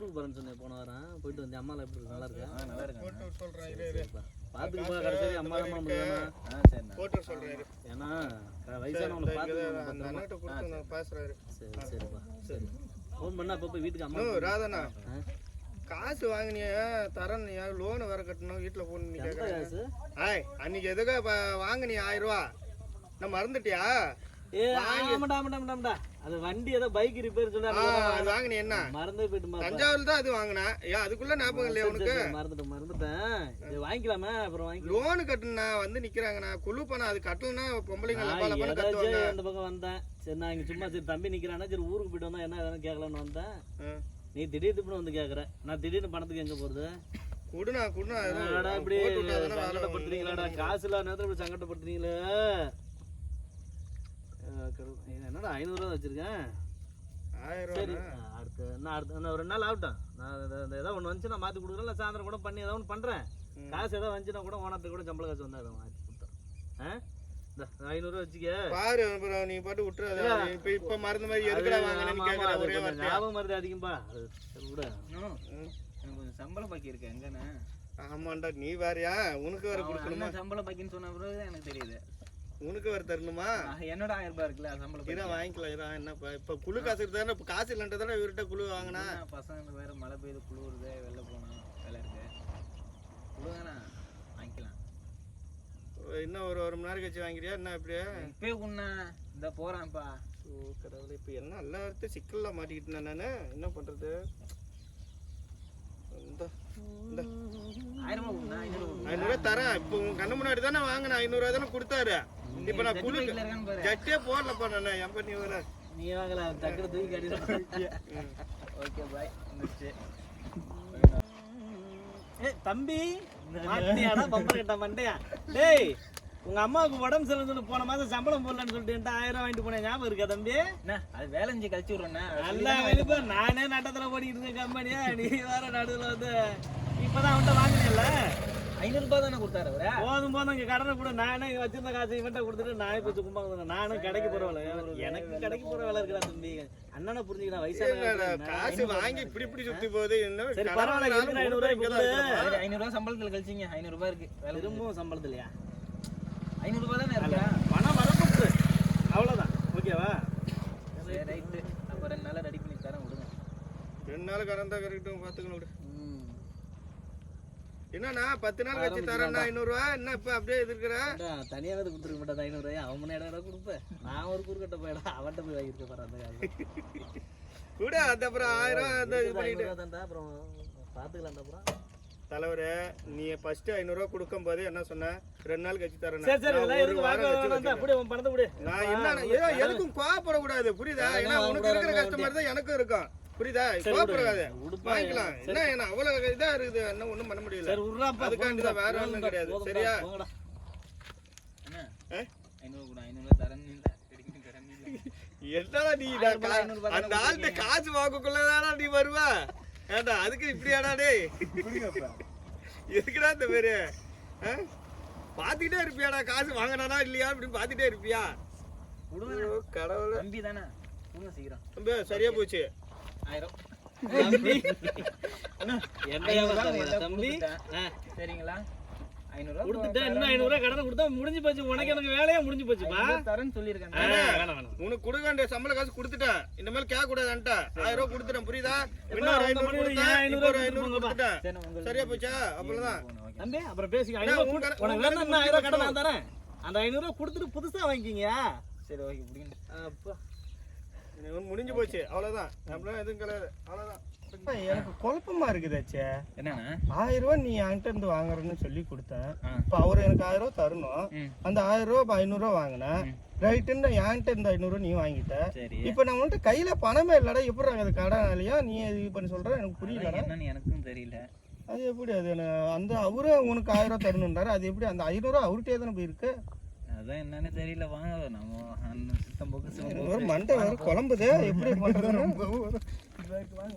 ஊருக்கு போறேன்னு சொன்னேன் போன வாரம் போயிட்டு வந்து அம்மாலாம் எப்படி இருக்கு நல்லா இருக்கா நல்லா இருக்கேன் சொல்றேன் பாத்துக்கு போக கடைசி அம்மா அம்மா சரி போட்டு சொல்றாரு ஏன்னா வயசானவங்களை பார்த்து அந்த அண்ணாட்ட கொடுத்து நான் பேசுறாரு சரி சரிப்பா சரி ஃபோன் பண்ணா அப்போ போய் வீட்டுக்கு அம்மா ராதனா காசு வாங்கினியா தரணியா லோன் வேற கட்டணும் வீட்டுல போன் நீ கேக்குற ஆய் அன்னைக்கு எதுக்கு வாங்கினியா 1000 ரூபா நான் மறந்துட்டியா ஏ ஆமாடா அது வண்டி ஏதோ பைக் ரிப்பேர் சொன்னா அது வாங்கினி என்ன மறந்தே போயிட்டுமா தஞ்சாவூர்ல தான் அது வாங்கினா ஏன் அதுக்குள்ள ஞாபகம் இல்லையா உனக்கு மறந்துட்டேன் இது வாங்கிக்கலாமா அப்புறம் வாங்கி லோன் கட்டுனா வந்து நிக்கிறாங்கண்ணா குழு பணம் அது கட்டலன்னா பொம்பளைங்க லபாலபான்னு கட்டுவாங்க அந்த பக்கம் வந்தேன் சரி நான் இங்க சும்மா சரி தம்பி நிக்கிறானா சரி ஊருக்கு போயிட்டு வந்தா என்ன ஏதாவது கேட்கலான்னு வந்தேன் நீ திடீர்னு வந்து கேக்குற நான் திடீர்னு பணத்துக்கு எங்க போறது குடுனா இப்படி சங்கடப்படுத்துறீங்களாடா காசு இல்லாத நேரத்துல இப்படி சங்கடப்படுத்துறீங்களே என்னடா 500 ரூபா வச்சிருக்கேன் 1000 சரி அடுத்து நான் ஒரு 2 நாள் ஆகட்டும் நான் ஏதாவது ஒன்று வந்துச்சு நான் மாற்றி கொடுக்குறேன் இல்லை சாயந்தரம் கூட பண்ணி ஏதாவது ஒன்று பண்ணுறேன் காசு ஏதாவது வந்துச்சுன்னா கூட ஓனத்துக்கு கூட சம்பள காசு வந்தா மாற்றி கொடுத்தேன் இந்த 500 ரூபா வச்சுக்க பாரு நீ பாட்டு விட்டுரு இப்போ மருந்து மாதிரி எதுக்குடா வாங்கினேன்னு கேட்குற ஒரே வார்த்தை ஞாபகம் மருந்து அதிகம்பா அது கூட எனக்கு கொஞ்சம் சம்பள பாக்கி இருக்கு எங்கண்ணே ஆமாண்டா நீ வேறையா உனக்கு வேற கொடுக்கணுமா சம்பள பாக்கின்னு சொன்ன பிறகு எனக்கு தெரியுது உனக்கு வேற தரணுமா என்னோட 1000 ரூபாய் இருக்குல்ல சம்பளம் இதான் வாங்கிக்கலாம் என்னப்பா இப்போ குழு காசு இருந்தானே இப்போ காசு இல்லைன்ட்டு தானே இவர்கிட்ட குழு வாங்கினா பசங்க வேற மழை பெய்யுது குளிருது வெளில போனா வேலை இருக்கு குழு தானே வாங்கிக்கலாம் இன்னும் ஒரு மணி நேரம் கழிச்சு வாங்கிறியா என்ன இப்படியே இப்பயே உன்ன இந்த போறான்ப்பா ஓ கடவுளே இப்போ என்ன எல்லாத்தையும் சிக்கல்ல மாட்டிக்கிட்டேன் நான் என்ன பண்றது 1000 ரூபாய் 500 ரூபாய் தரேன் இப்போ உன் கண்ணு முன்னாடி தானே வாங்கினேன் 500 ரூபாய் தானே கொடுத்தாரு இப்போ நான் குழு ஜட்டே போடலப்பா நான் என் பண்ணி வர நீ வாங்கலாம் டக்குனு தூக்கி கட்டிடுறேன் ஓகே பாய் தம்பி மாட்டியாடா பம்பர் கட்ட மண்டையா டேய் உங்க அம்மாவுக்கு உடம்பு சரியில்லைன்னு சொல்லி போன மாதம் சம்பளம் போடலன்னு சொல்லிட்டு 1000 ரூபாய் வாங்கிட்டு போனேன் ஞாபகம் இருக்கா தம்பி அது வேலை செஞ்சு கழிச்சு விடுறேண்ணா நல்லா வெளிப்போ நானே நட்டத்துல ஓடிக்கிட்டு இருக்கேன் கம்பெனியா நீ வேற நடுவில் வந்து இப்பதான் அவன்கிட்ட வாங்கினேன்ல 500 ரூபாய் தானே கொடுத்தாரு அவரு போதும் இங்க கடனை கூட நானே வச்சிருந்த காசு இவன்ட்ட கொடுத்துட்டு நான் போச்சு கும்பாங்க நானும் கடைக்கு போற வேலை எனக்கு கடைக்கு போற வேலை இருக்கிறா தம்பி அண்ணனை புரிஞ்சுக்கிறேன் வயசான காசு வாங்கி இப்படி சுத்தி போகுது சரி பரவாயில்ல 500 ரூபாய் 500 ரூபாய் சம்பளத்துல கழிச்சிங்க 500 ரூபாய் இருக்கு திரும்பவும் சம்பளத்துலயா 500 ரூபாய் தானே இருக்கா பணம் வரப்போகுது அவ்வளோதான் ஓகேவா சரி ரைட்டு அப்போ 2 நாள் ரெடி பண்ணி தரேன் விடுங்க 2 நாள் கறந்தா கரெக்டும் பார்த்துக்கணும் விடு என்னண்ணா 10 நாள் கழிச்சு தரேன்னா 500 ரூபாய் என்ன இப்போ அப்படியே எதிர்க்கிற தனியாக கொடுத்துருக்க மாட்டேன் 500 ரூபாய் அவன் முன்னாடி இடம் கொடுப்பேன் நான் ஒரு குறுக்கட்ட போயிடா அவன்கிட்ட போய் வாங்கிட்டு போறேன் அந்த காசு கூட அது அப்புறம் 1000 ரூபாய் அந்த இது பண்ணிட்டு அப்புறம் பார்த்துக்கலாம் அப்புறம் தலைவரே நீ ஃபர்ஸ்ட் 500 ரூபாய் கொடுக்கும் போது என்ன சொன்ன 2 நாள் கழிச்சு தரேன் நான் என்ன எதுக்கும் கோவப்படக்கூடாது புரியுதா ஏன்னா உனக்கு இருக்கிற கஸ்டமர் தான் எனக்கும் இருக்கும் புரியுதா கோவப்படாது வாங்கிக்கலாம் என்ன அவ்வளவு இதா இருக்குது என்ன ஒண்ணும் பண்ண முடியல அதுக்காண்டி தான் வேற ஒண்ணும் கிடையாது சரியா என்ன 500 கூட 500 தரேன் என்னடா நீ அந்த ஆள்கிட்ட காசு வாங்கக்குள்ளதானா நீ வருவ ஏண்டா அதுக்கு இப்படியாடா டேய் எதுக்குடா இந்த பேரு பாத்துக்கிட்டே இருப்பியாடா காசு வாங்கினானா இல்லையா அப்படின்னு பாத்துட்டே இருப்பியா கடவுள தம்பி தானே கொடுங்க சீக்கிரம் தம்பி சரியா போச்சு 1000 தம்பி சரிங்களா 500 ரூபாய் கொடுத்துட்டேன் இன்னும் 500 ரூபாய் கடனை கொடுத்தா முடிஞ்சு போச்சு உனக்கு எனக்கு வேலையா முடிஞ்சு போச்சுப்பா தரேன்னு சொல்லியிருக்கேன் உனக்கு கொடுக்க வேண்டிய சம்பள காசு கொடுத்துட்டேன் இனிமேல் கேட்க கூடாதுன்ட்டா 1000 ரூபாய் கொடுத்துட்டேன் புரியுதா இன்னொரு 500 கொடுத்துட்டேன் சரியா போச்சா அவ்வளவுதான் தம்பி அப்புறம் பேசிக்க உனக்கு வேணும் 1000 ரூபாய் கடன் நான் தரேன் அந்த 500 ரூபாய் கொடுத்துட்டு புதுசா வாங்கிக்கிங்க சரி ஓகே முடியுங்க அப்பா முடிஞ்சு போச்சு அவ்வளவுதான் அப்படிலாம் எதுவும் கிடையாது அவ்வளவுதான் எனக்கு குழப்பமா இருக்குதாச்சே என்னன்னா 1000 ரூபாய் நீ என்கிட்ட இருந்து வாங்குறன்னு சொல்லி கொடுத்தேன் இப்ப அவரு எனக்கு 1000 ரூபாய் தரணும் அந்த 1000 ரூபாய் 500 ரூபாய் வாங்கினேன் ரைட்டுன்னு என்கிட்ட இந்த 500 ரூபாய் நீ வாங்கிட்ட இப்ப நான் உன்கிட்ட கையில பணமே இல்லடா எப்படி அது கடனாலியா நீ இது பண்ணி சொல்ற எனக்கு புரியல என்னன்னு எனக்கும் தெரியல அது எப்படி அது அந்த அவரு உனக்கு 1000 ரூபாய் தரணுன்றாரு அது எப்படி அந்த 500 ரூபாய் அவர்கிட்டே தானே போயிருக்கு அதான் என்னன்னு தெரியல வாங்க நம்ம சித்தம் போக்கு மண்டை வேற குழம்புது எப்படி பண்றது வாங்க